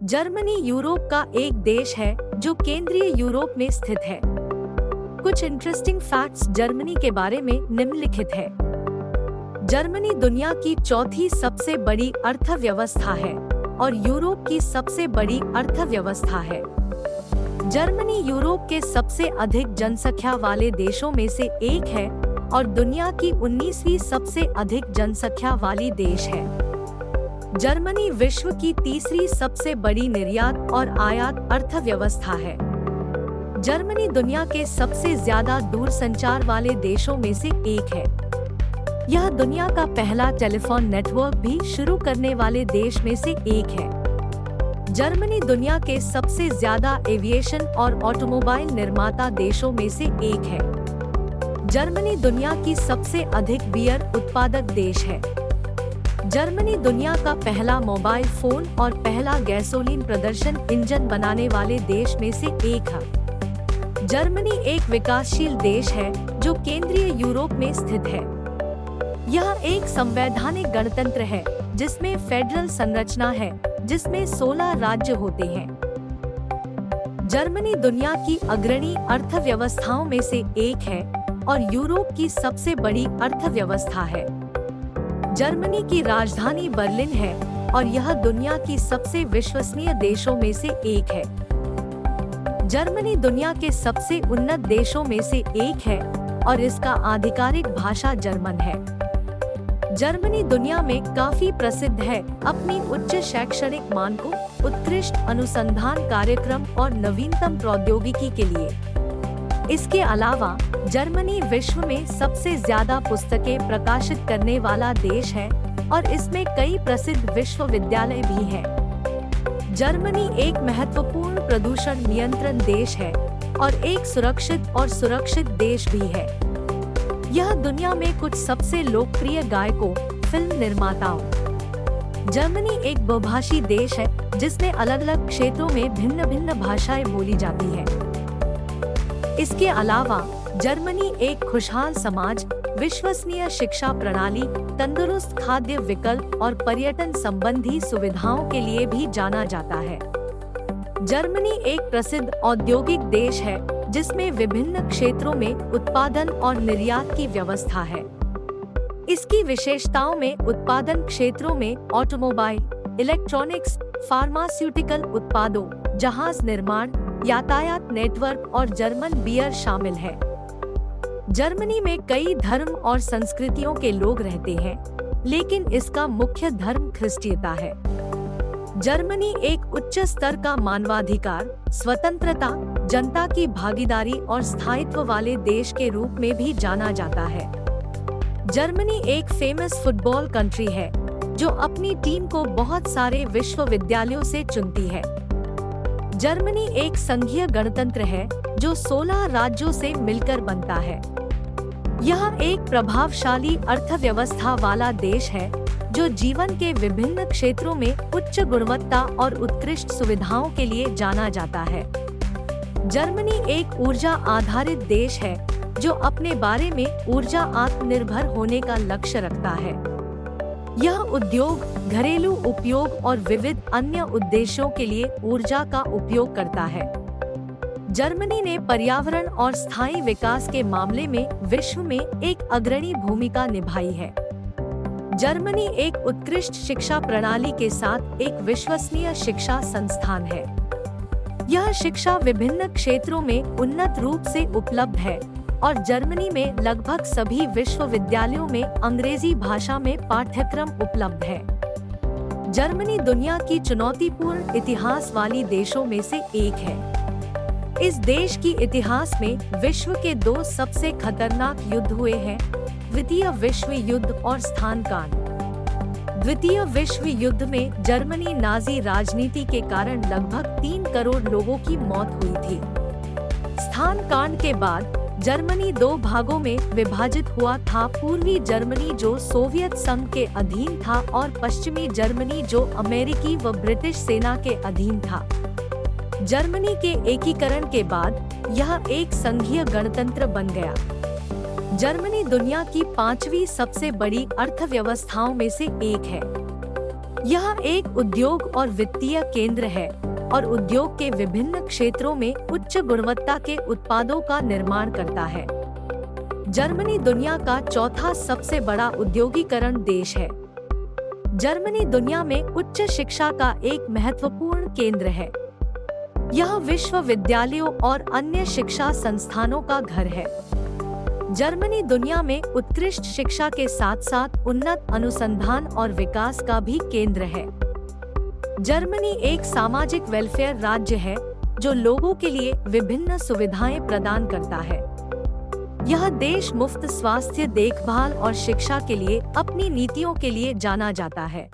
Germany Europe का एक देश है जो केंद्रीय यूरोप में स्थित है। कुछ इंटरेस्टिंग फैक्ट्स जर्मनी के बारे में निम्नलिखित है। जर्मनी दुनिया की चौथी सबसे बड़ी अर्थव्यवस्था है और यूरोप की सबसे बड़ी अर्थव्यवस्था है। जर्मनी यूरोप के सबसे अधिक जनसंख्या वाले देशों में से एक है और दुनिया की 19वीं सबसे अधिक जनसंख्या वाली देश है। जर्मनी विश्व की तीसरी सबसे बड़ी निर्यात और आयात अर्थव्यवस्था है। जर्मनी दुनिया के सबसे ज्यादा दूरसंचार वाले देशों में से एक है। यह दुनिया का पहला टेलीफोन नेटवर्क भी शुरू करने वाले देश में से एक है। जर्मनी दुनिया के सबसे ज्यादा एविएशन और ऑटोमोबाइल निर्माता देशों में से एक है। जर्मनी दुनिया की सबसे अधिक बियर उत्पादक देश है। जर्मनी दुनिया का पहला मोबाइल फोन और पहला गैसोलीन प्रदर्शन इंजन बनाने वाले देश में से एक है। जर्मनी एक विकासशील देश है जो केंद्रीय यूरोप में स्थित है। यह एक संवैधानिक गणतंत्र है जिसमें फेडरल संरचना है, जिसमें 16 राज्य होते हैं। जर्मनी दुनिया की अग्रणी अर्थव्यवस्थाओं में से एक है और यूरोप की सबसे बड़ी अर्थव्यवस्था है। जर्मनी की राजधानी बर्लिन है और यह दुनिया की सबसे विश्वसनीय देशों में से एक है। जर्मनी दुनिया के सबसे उन्नत देशों में से एक है और इसका आधिकारिक भाषा जर्मन है। जर्मनी दुनिया में काफी प्रसिद्ध है अपनी उच्च शैक्षणिक मानकों, उत्कृष्ट अनुसंधान कार्यक्रम और नवीनतम प्रौद्योगिकी के लिए। इसके अलावा जर्मनी विश्व में सबसे ज्यादा पुस्तकें प्रकाशित करने वाला देश है और इसमें कई प्रसिद्ध विश्वविद्यालय भी हैं। जर्मनी एक महत्वपूर्ण प्रदूषण नियंत्रण देश है और एक सुरक्षित देश भी है। यह दुनिया में कुछ सबसे लोकप्रिय गायकों, फिल्म निर्माताओं। जर्मनी एक बहुभाषी देश है जिसमें अलग-अलग क्षेत्रों में भिन्न-भिन्न भाषाएं बोली जाती हैं। इसके अलावा जर्मनी एक खुशहाल समाज, विश्वसनीय शिक्षा प्रणाली, तंदुरुस्त खाद्य विकल्प और पर्यटन संबंधी सुविधाओं के लिए भी जाना जाता है। जर्मनी एक प्रसिद्ध औद्योगिक देश है जिसमें विभिन्न क्षेत्रों में उत्पादन और निर्यात की व्यवस्था है। इसकी विशेषताओं में उत्पादन क्षेत्रों में ऑटोमोबाइल, इलेक्ट्रॉनिक्स, फार्मास्यूटिकल उत्पादों, जहाज निर्माण, यातायात नेटवर्क और जर्मन बियर शामिल है। जर्मनी में कई धर्म और संस्कृतियों के लोग रहते हैं, लेकिन इसका मुख्य धर्म ख्रिस्तीयता है। जर्मनी एक उच्च स्तर का मानवाधिकार, स्वतंत्रता, जनता की भागीदारी और स्थायित्व वाले देश के रूप में भी जाना जाता है। जर्मनी एक फेमस फुटबॉल कंट्री है जो अपनी टीम को बहुत सारे विश्वविद्यालयों से चुनती है। जर्मनी एक संघीय गणतंत्र है जो 16 राज्यों से मिलकर बनता है। यह एक प्रभावशाली अर्थव्यवस्था वाला देश है जो जीवन के विभिन्न क्षेत्रों में उच्च गुणवत्ता और उत्कृष्ट सुविधाओं के लिए जाना जाता है। जर्मनी एक ऊर्जा आधारित देश है जो अपने बारे में ऊर्जा आत्मनिर्भर होने का लक्ष्य रखता है। यह उद्योग, घरेलू उपयोग और विविध अन्य उद्देश्यों के लिए ऊर्जा का उपयोग करता है। जर्मनी ने पर्यावरण और स्थायी विकास के मामले में विश्व में एक अग्रणी भूमिका निभाई है। जर्मनी एक उत्कृष्ट शिक्षा प्रणाली के साथ एक विश्वसनीय शिक्षा संस्थान है। यह शिक्षा विभिन्न क्षेत्रों में उन्नत रूप से उपलब्ध है और जर्मनी में लगभग सभी विश्वविद्यालयों में अंग्रेजी भाषा में पाठ्यक्रम उपलब्ध है। जर्मनी दुनिया की चुनौतीपूर्ण इतिहास वाली देशों में से एक है। इस देश की इतिहास में विश्व के 2 सबसे खतरनाक युद्ध हुए हैं, द्वितीय विश्व युद्ध और स्थानकांड। द्वितीय विश्व युद्ध में जर्मनी नाजी राजनीति के कारण लगभग 3 करोड़ लोगों की मौत हुई थी। स्थानकांड के बाद जर्मनी 2 भागों में विभाजित हुआ था, पूर्वी जर्मनी जो सोवियत संघ के अधीन था और पश्चिमी जर्मनी जो अमेरिकी व ब्रिटिश सेना के अधीन था। जर्मनी के एकीकरण के बाद यह एक संघीय गणतंत्र बन गया। जर्मनी दुनिया की 5वीं सबसे बड़ी अर्थव्यवस्थाओं में से एक है। यह एक उद्योग और वित्तीय केंद्र है और उद्योग के विभिन्न क्षेत्रों में उच्च गुणवत्ता के उत्पादों का निर्माण करता है। जर्मनी दुनिया का चौथा सबसे बड़ा औद्योगिकरण देश है। जर्मनी दुनिया में उच्च शिक्षा का एक महत्वपूर्ण केंद्र है। यह विश्वविद्यालयों और अन्य शिक्षा संस्थानों का घर है। जर्मनी दुनिया में उत्कृष्ट शिक्षा के साथ साथ उन्नत अनुसंधान और विकास का भी केंद्र है। जर्मनी एक सामाजिक वेलफेयर राज्य है जो लोगों के लिए विभिन्न सुविधाएं प्रदान करता है। यह देश मुफ्त स्वास्थ्य देखभाल और शिक्षा के लिए अपनी नीतियों के लिए जाना जाता है।